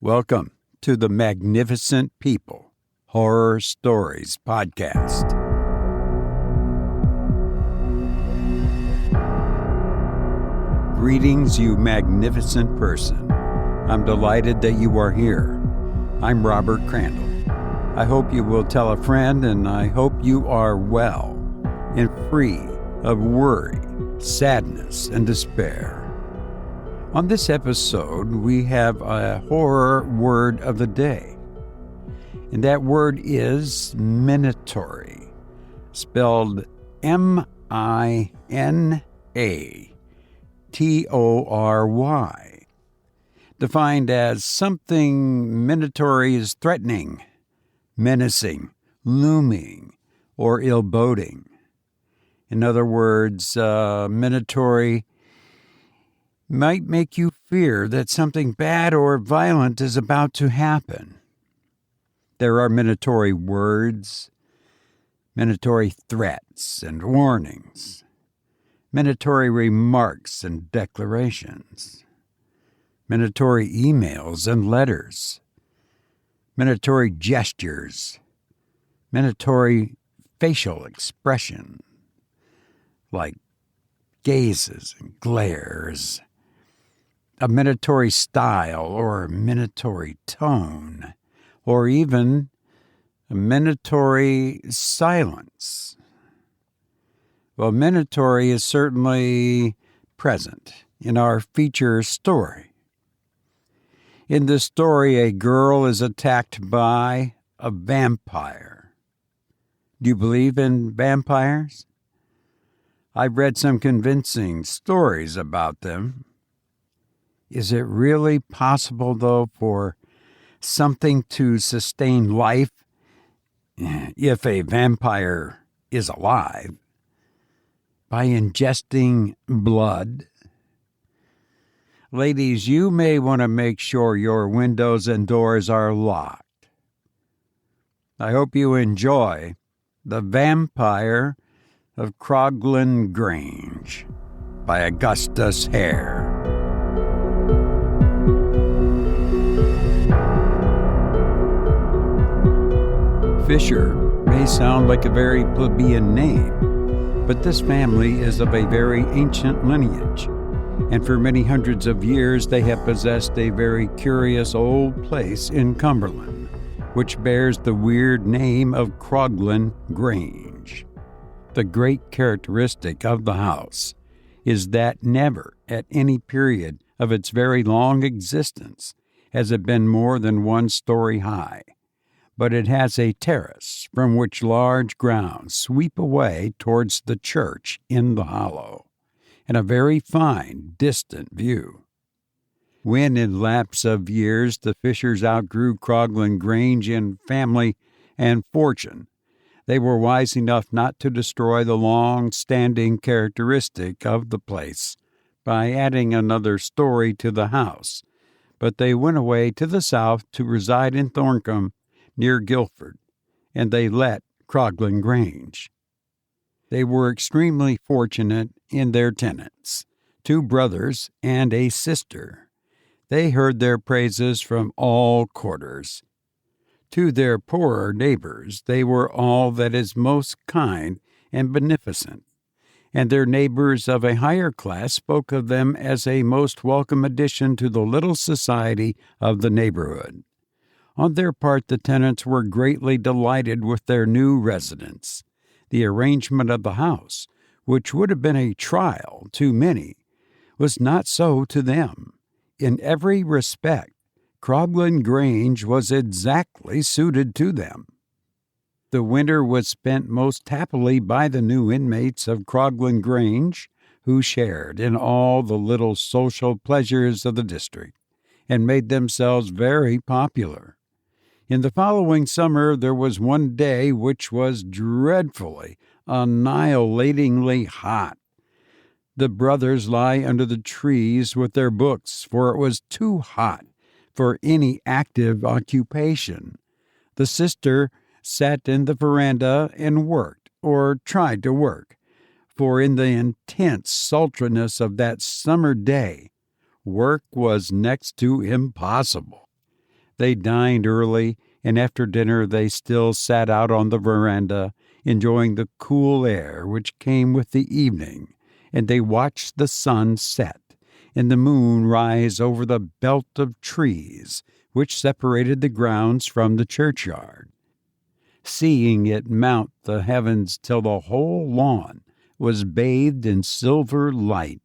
Welcome to the Magnificent People Horror Stories Podcast. Greetings, you magnificent person. I'm delighted that you are here. I'm Robert Crandall. I hope you will tell a friend, and I hope you are well and free of worry, sadness, and despair. On this episode, we have a horror word of the day, and that word is minatory, spelled M-I-N-A-T-O-R-Y, defined as something minatory is threatening, menacing, looming, or ill-boding. In other words, minatory might make you fear that something bad or violent is about to happen. There are minatory words, minatory threats and warnings, minatory remarks and declarations, minatory emails and letters, minatory gestures, minatory facial expression, like gazes and glares, a minatory style or minatory tone, or even a minatory silence. Well, minatory is certainly present in our feature story. In this story, a girl is attacked by a vampire. Do you believe in vampires? I've read some convincing stories about them. Is it really possible, though, for something to sustain life if a vampire is alive by ingesting blood? Ladies, you may want to make sure your windows and doors are locked. I hope you enjoy The Vampire of Croglin, Grange by Augustus Hare. Fisher may sound like a very plebeian name, but this family is of a very ancient lineage, and for many hundreds of years they have possessed a very curious old place in Cumberland, which bears the weird name of Croglin Grange. The great characteristic of the house is that never at any period of its very long existence has it been more than 1 story high, but it has a terrace from which large grounds sweep away towards the church in the hollow, and a very fine, distant view. When in lapse of years the Fishers outgrew Croglin Grange in family and fortune, they were wise enough not to destroy the long-standing characteristic of the place by adding another story to the house, but they went away to the south to reside in Thorncombe, near Guildford, and they let Croglin Grange. They were extremely fortunate in their tenants, 2 brothers and a sister. They heard their praises from all quarters. To their poorer neighbors they were all that is most kind and beneficent, and their neighbors of a higher class spoke of them as a most welcome addition to the little society of the neighborhood. On their part, the tenants were greatly delighted with their new residence. The arrangement of the house, which would have been a trial to many, was not so to them. In every respect, Croglin Grange was exactly suited to them. The winter was spent most happily by the new inmates of Croglin Grange, who shared in all the little social pleasures of the district, and made themselves very popular. In the following summer there was one day which was dreadfully, annihilatingly hot. The brothers lie under the trees with their books, for it was too hot for any active occupation. The sister sat in the veranda and worked, or tried to work, for in the intense sultriness of that summer day, work was next to impossible. They dined early, and after dinner they still sat out on the veranda, enjoying the cool air which came with the evening, and they watched the sun set and the moon rise over the belt of trees which separated the grounds from the churchyard. Seeing it mount the heavens till the whole lawn was bathed in silver light,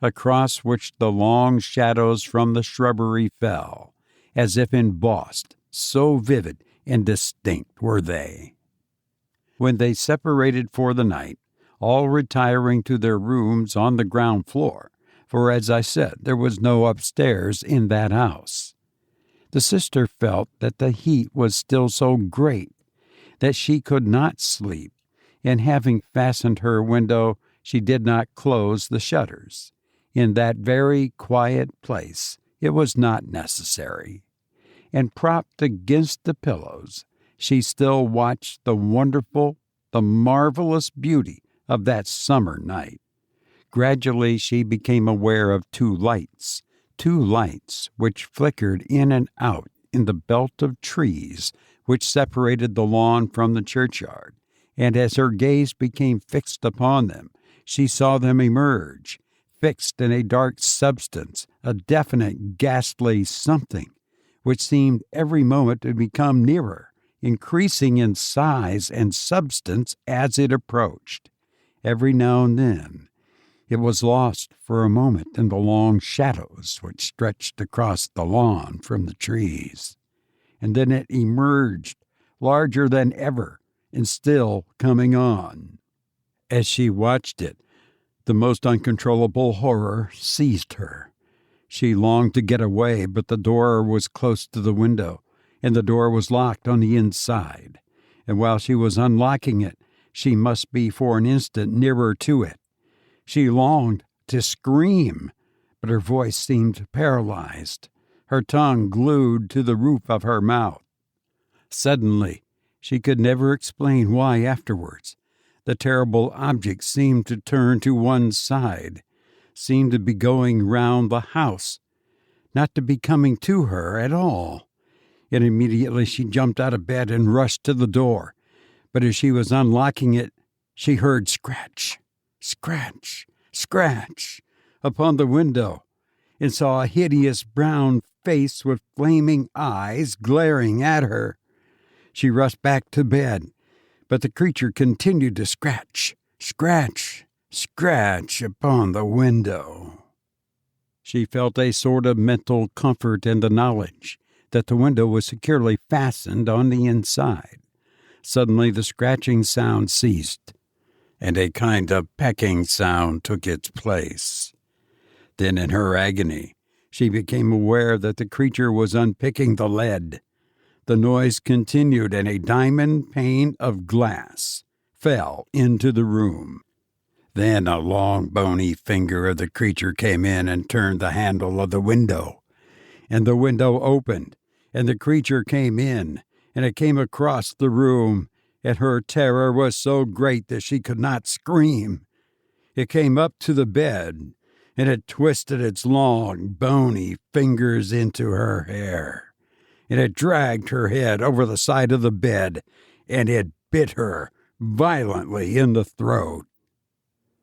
across which the long shadows from the shrubbery fell, as if embossed, so vivid and distinct were they. When they separated for the night, all retiring to their rooms on the ground floor, for as I said, there was no upstairs in that house, the sister felt that the heat was still so great that she could not sleep, and having fastened her window, she did not close the shutters. In that very quiet place it was not necessary. And propped against the pillows, she still watched the marvelous beauty of that summer night. Gradually she became aware of two lights which flickered in and out in the belt of trees which separated the lawn from the churchyard, and as her gaze became fixed upon them, she saw them emerge, fixed in a dark substance, a definite ghastly something, which seemed every moment to become nearer, increasing in size and substance as it approached. Every now and then it was lost for a moment in the long shadows which stretched across the lawn from the trees, and then it emerged, larger than ever, and still coming on. As she watched it, the most uncontrollable horror seized her. She longed to get away, but the door was close to the window, and the door was locked on the inside, and while she was unlocking it, she must be for an instant nearer to it. She longed to scream, but her voice seemed paralyzed, her tongue glued to the roof of her mouth. Suddenly, she could never explain why afterwards, the terrible object seemed to turn to one side, seemed to be going round the house, not to be coming to her at all. And immediately she jumped out of bed and rushed to the door. But as she was unlocking it, she heard scratch, scratch, scratch upon the window, and saw a hideous brown face with flaming eyes glaring at her. She rushed back to bed, but the creature continued to scratch, scratch, scratch upon the window. She felt a sort of mental comfort in the knowledge that the window was securely fastened on the inside. Suddenly the scratching sound ceased, and a kind of pecking sound took its place. Then in her agony, she became aware that the creature was unpicking the lead. The noise continued, and a diamond pane of glass fell into the room. Then a long, bony finger of the creature came in and turned the handle of the window, and the window opened, and the creature came in, and it came across the room, and her terror was so great that she could not scream. It came up to the bed, and it twisted its long, bony fingers into her hair, and it dragged her head over the side of the bed, and it bit her violently in the throat.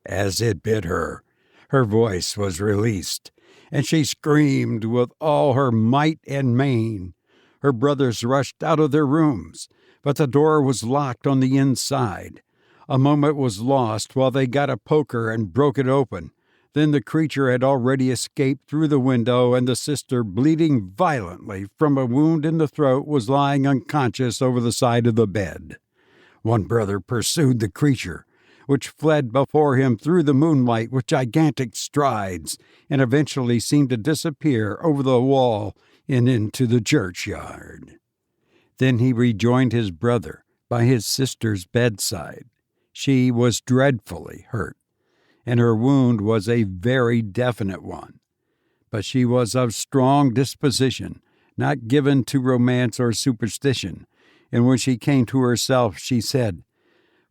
As it bit her, her voice was released, and she screamed with all her might and main. Her brothers rushed out of their rooms, but the door was locked on the inside. A moment was lost while they got a poker and broke it open. Then the creature had already escaped through the window, and the sister, bleeding violently from a wound in the throat, was lying unconscious over the side of the bed. One brother pursued the creature, which fled before him through the moonlight with gigantic strides, and eventually seemed to disappear over the wall and into the churchyard. Then he rejoined his brother by his sister's bedside. She was dreadfully hurt, and her wound was a very definite one. But she was of strong disposition, not given to romance or superstition, and when she came to herself, she said,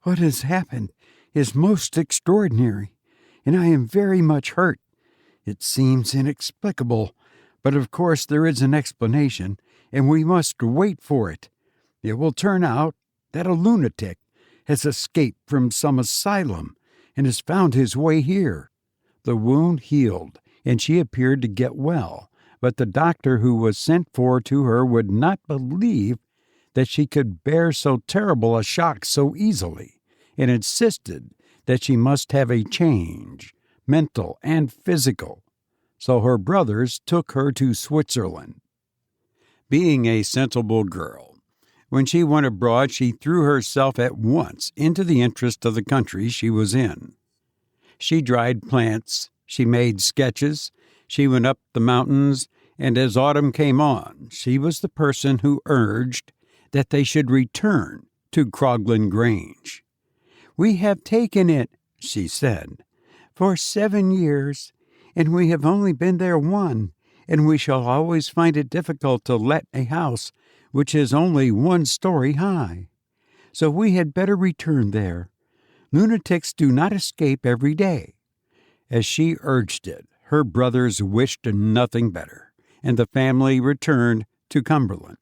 "What has happened is most extraordinary, and I am very much hurt. It seems inexplicable, but of course there is an explanation, and we must wait for it. It will turn out that a lunatic has escaped from some asylum and has found his way here." The wound healed, and she appeared to get well, but the doctor who was sent for to her would not believe that she could bear so terrible a shock so easily, and insisted that she must have a change, mental and physical. So her brothers took her to Switzerland. Being a sensible girl, when she went abroad she threw herself at once into the interest of the country she was in. She dried plants, she made sketches, she went up the mountains, and as autumn came on, she was the person who urged that they should return to Croglin Grange. "We have taken it," she said, "for 7 years, and we have only been there 1, and we shall always find it difficult to let a house which is only 1 story high. So we had better return there. Lunatics do not escape every day." As she urged it, her brothers wished nothing better, and the family returned to Cumberland.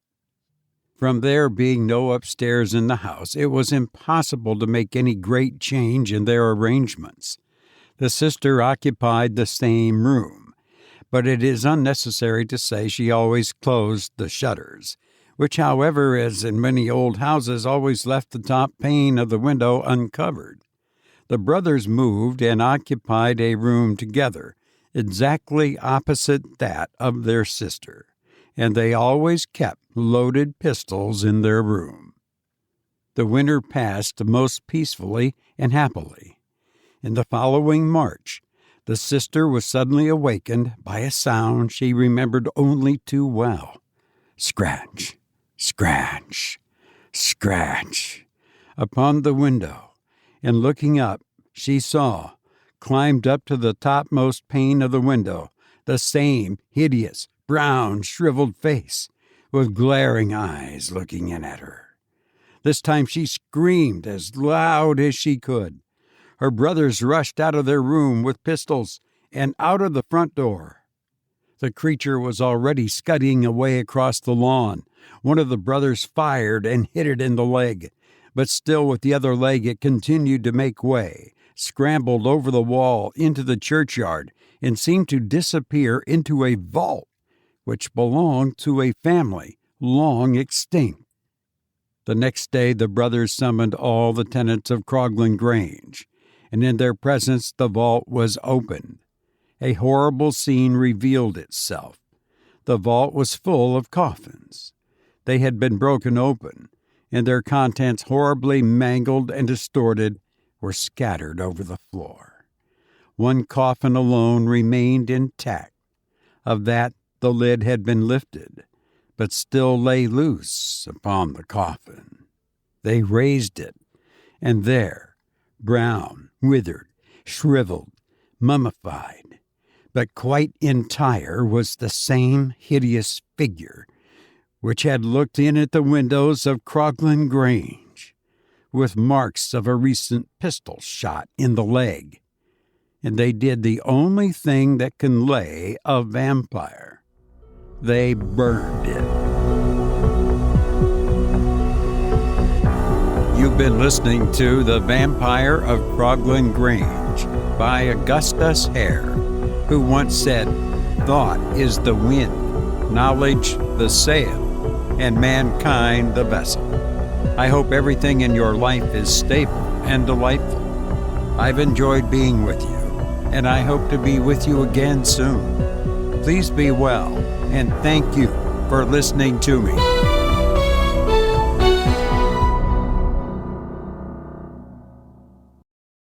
From there being no upstairs in the house, it was impossible to make any great change in their arrangements. The sister occupied the same room, but it is unnecessary to say she always closed the shutters, which, however, as in many old houses, always left the top pane of the window uncovered. The brothers moved and occupied a room together, exactly opposite that of their sister, and they always kept loaded pistols in their room. The winter passed most peacefully and happily. In the following March, the sister was suddenly awakened by a sound she remembered only too well. Scratch, scratch, scratch, upon the window, and looking up, she saw, climbed up to the topmost pane of the window, the same hideous, brown, shriveled face, with glaring eyes looking in at her. This time she screamed as loud as she could. Her brothers rushed out of their room with pistols and out of the front door. The creature was already scudding away across the lawn. One of the brothers fired and hit it in the leg, but still with the other leg it continued to make way, scrambled over the wall into the churchyard, and seemed to disappear into a vault which belonged to a family long extinct. The next day the brothers summoned all the tenants of Croglin Grange, and in their presence the vault was opened. A horrible scene revealed itself. The vault was full of coffins. They had been broken open, and their contents, horribly mangled and distorted, were scattered over the floor. One coffin alone remained intact. Of that the lid had been lifted, but still lay loose upon the coffin. They raised it, and there, brown, withered, shriveled, mummified, but quite entire, was the same hideous figure which had looked in at the windows of Croglin Grange, with marks of a recent pistol shot in the leg. And they did the only thing that can lay a vampire. They burned it. You've been listening to The Vampire of Croglin Grange by Augustus Hare, who once said, "Thought is the wind, knowledge the sail, and mankind the vessel." I hope everything in your life is stable and delightful. I've enjoyed being with you, and I hope to be with you again soon. Please be well, and thank you for listening to me.